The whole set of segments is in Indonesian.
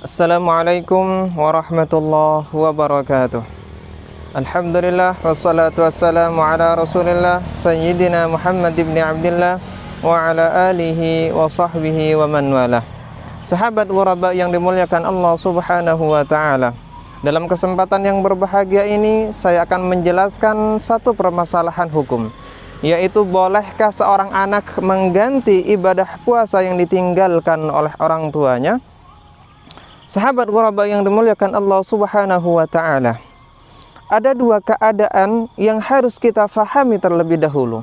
Assalamualaikum warahmatullahi wabarakatuh. Alhamdulillah wassalatu wassalamu ala Rasulillah Sayyidina Muhammad ibn Abdillah wa ala alihi wa sahbihi wa man walah. Sahabat ghuraba yang dimuliakan Allah Subhanahu wa taala. Dalam kesempatan yang berbahagia ini saya akan menjelaskan satu permasalahan hukum, yaitu bolehkah seorang anak mengganti ibadah puasa yang ditinggalkan oleh orang tuanya? Sahabat ghuraba yang dimuliakan Allah Subhanahu wa taala. Ada dua keadaan yang harus kita fahami terlebih dahulu.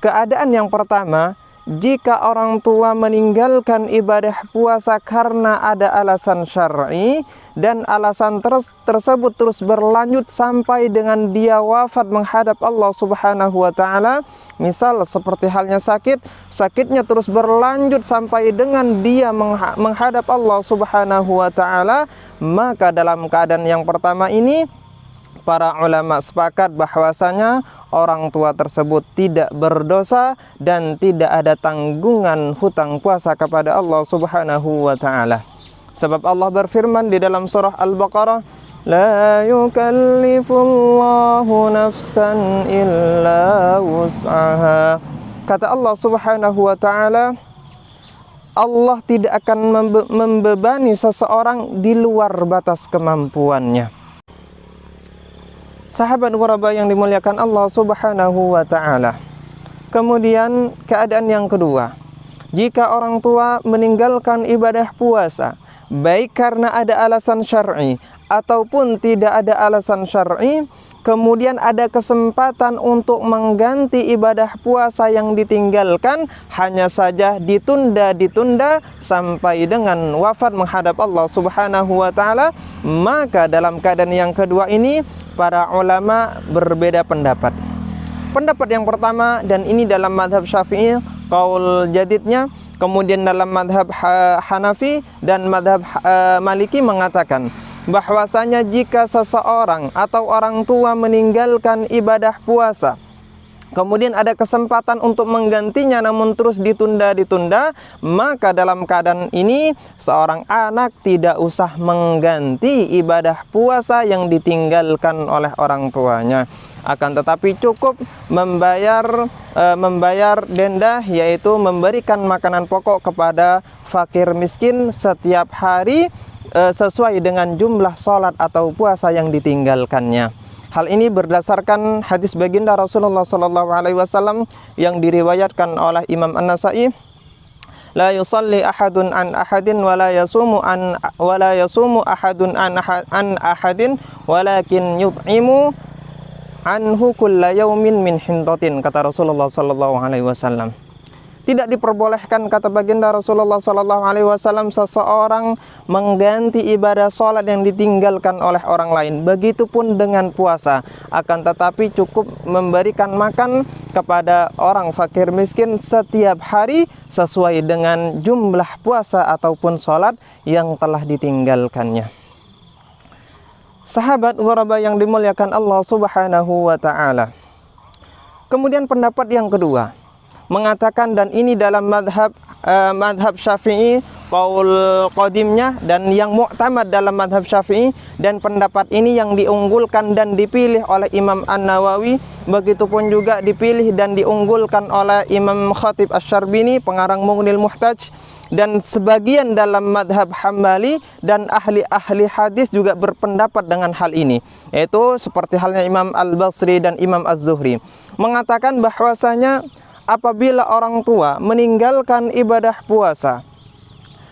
Keadaan yang pertama, jika orang tua meninggalkan ibadah puasa karena ada alasan syar'i dan alasan tersebut terus berlanjut sampai dengan dia wafat menghadap Allah Subhanahu wa taala, misal seperti halnya sakitnya terus berlanjut sampai dengan dia menghadap Allah Subhanahu wa taala, maka dalam keadaan yang pertama ini para ulama sepakat bahwasanya orang tua tersebut tidak berdosa dan tidak ada tanggungan hutang puasa kepada Allah Subhanahu wa taala. Sebab Allah berfirman di dalam surah Al-Baqarah, la yukallifullahu nafsan illa wus'aha. Kata Allah Subhanahu wa taala, Allah tidak akan membebani seseorang di luar batas kemampuannya. Sahabat ghuraba yang dimuliakan Allah Subhanahu wa taala. Kemudian keadaan yang kedua, jika orang tua meninggalkan ibadah puasa baik karena ada alasan syar'i ataupun tidak ada alasan syar'i, kemudian ada kesempatan untuk mengganti ibadah puasa yang ditinggalkan, hanya saja ditunda sampai dengan wafat menghadap Allah Subhanahu wa taala, maka dalam keadaan yang kedua ini para ulama berbeda pendapat. Pendapat yang pertama, dan ini dalam madhab Syafi'i qaul jadidnya, kemudian dalam madhab Hanafi dan madhab Maliki mengatakan bahwasanya jika seseorang atau orang tua meninggalkan ibadah puasa, kemudian ada kesempatan untuk menggantinya namun terus ditunda, maka dalam keadaan ini seorang anak tidak usah mengganti ibadah puasa yang ditinggalkan oleh orang tuanya, akan tetapi cukup membayar denda, yaitu memberikan makanan pokok kepada fakir miskin setiap hari sesuai dengan jumlah sholat atau puasa yang ditinggalkannya. Hal ini berdasarkan hadis baginda Rasulullah SAW yang diriwayatkan oleh Imam An-Nasa'i, la yusalli ahadun an ahadin wa la yasumu ahadun an ahadin walakin yut'imu anhu kulla yaumin min hintatin, kata Rasulullah SAW. Tidak diperbolehkan, kata baginda Rasulullah SAW, seseorang mengganti ibadah sholat yang ditinggalkan oleh orang lain. Begitupun dengan puasa. Akan tetapi cukup memberikan makan kepada orang fakir miskin setiap hari sesuai dengan jumlah puasa ataupun sholat yang telah ditinggalkannya. Sahabat ghuraba yang dimuliakan Allah Subhanahu wa ta'ala. Kemudian pendapat yang kedua mengatakan, dan ini dalam madhab Syafi'i qaul qadimnya dan yang mu'tamad dalam madhab Syafi'i, dan pendapat ini yang diunggulkan dan dipilih oleh Imam An-Nawawi, begitupun juga dipilih dan diunggulkan oleh Imam Khatib Asy-Syarbini pengarang Mughnil Muhtaj, dan sebagian dalam madhab Hambali dan ahli hadis juga berpendapat dengan hal ini, yaitu seperti halnya Imam Al-Basri dan Imam Az-Zuhri, mengatakan bahwasanya apabila orang tua meninggalkan ibadah puasa,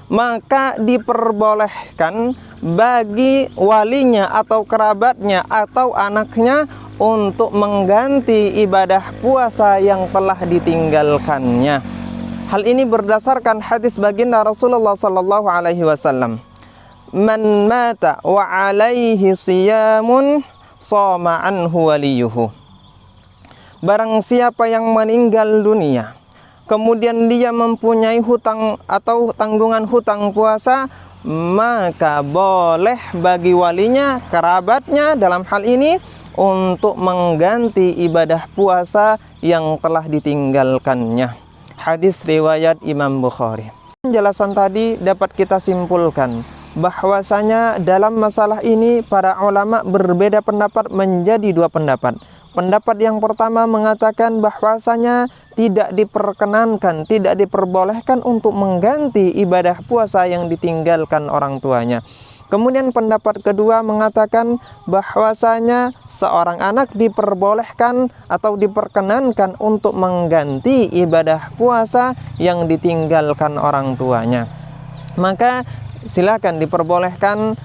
maka diperbolehkan bagi walinya atau kerabatnya atau anaknya untuk mengganti ibadah puasa yang telah ditinggalkannya. Hal ini berdasarkan hadis baginda Rasulullah SAW. Man mata wa alaihi siyamun shoma anhu waliyuhu. Barang siapa yang meninggal dunia, kemudian dia mempunyai hutang atau tanggungan hutang puasa, maka boleh bagi walinya, kerabatnya dalam hal ini, untuk mengganti ibadah puasa yang telah ditinggalkannya. Hadis riwayat Imam Bukhari. Penjelasan tadi dapat kita simpulkan bahwasanya dalam masalah ini para ulama berbeda pendapat menjadi dua pendapat. Pendapat yang pertama mengatakan bahwasanya tidak diperkenankan, tidak diperbolehkan untuk mengganti ibadah puasa yang ditinggalkan orang tuanya. Kemudian pendapat kedua mengatakan bahwasanya seorang anak diperbolehkan atau diperkenankan untuk mengganti ibadah puasa yang ditinggalkan orang tuanya. Maka silakan diperbolehkan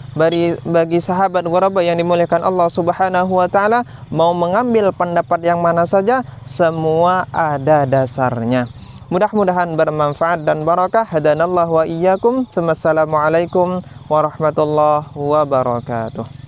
bagi sahabat ghuraba yang dimuliakan Allah Subhanahu wa taala, mau mengambil pendapat yang mana saja, semua ada dasarnya. Mudah-mudahan bermanfaat dan barakah. Hadanallahu wa iyyakum. Wassalamualaikum warahmatullahi wabarakatuh.